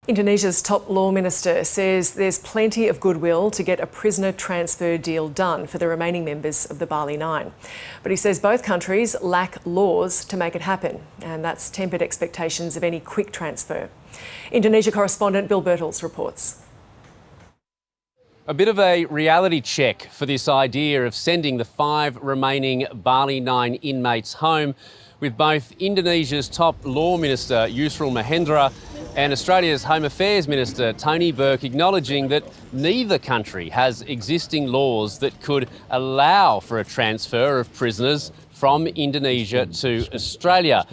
Indonesia's top law minister says there's plenty of goodwill to get a prisoner transfer deal done for the remaining members of the Bali Nine. But he says both countries lack laws to make it happen, and that's tempered expectations of any quick transfer. Indonesia correspondent Bill Birtles reports. A bit of a reality check for this idea of sending the 5 remaining Bali Nine inmates home, with both Indonesia's top law minister Yusril Mahendra and Australia's Home Affairs Minister Tony Burke acknowledging that neither country has existing laws that could allow for a transfer of prisoners from Indonesia to Australia.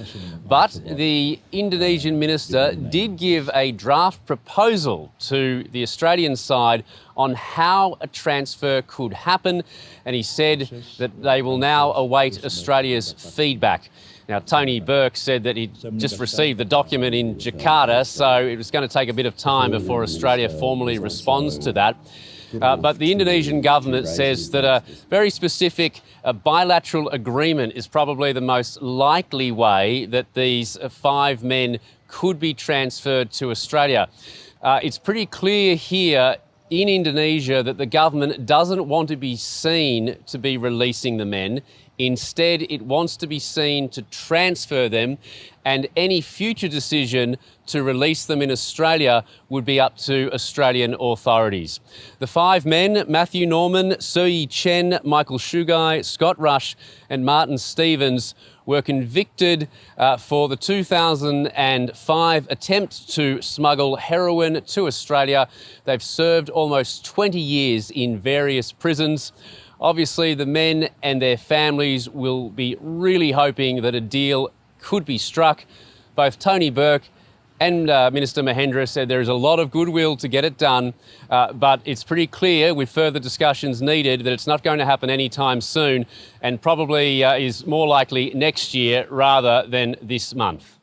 But the Indonesian minister did give a draft proposal to the Australian side on how a transfer could happen, and he said that they will now await Australia's feedback. Now, Tony Burke said that he'd just received the document in Jakarta, so it was going to take a bit of time before Australia formally responds to that. But the Indonesian government says that a very specific bilateral agreement is probably the most likely way that these 5 men could be transferred to Australia. It's pretty clear here in Indonesia that the government doesn't want to be seen to be releasing the men. Instead, it wants to be seen to transfer them, and any future decision to release them in Australia would be up to Australian authorities. The 5 men, Matthew Norman, Sui Chen, Michael Shugai, Scott Rush and Martin Stevens, were convicted for the 2005 attempt to smuggle heroin to Australia. They've served almost 20 years in various prisons. Obviously, the men and their families will be really hoping that a deal could be struck. Both Tony Burke and Minister Mahendra said there is a lot of goodwill to get it done, but it's pretty clear, with further discussions needed, that it's not going to happen anytime soon, and probably is more likely next year rather than this month.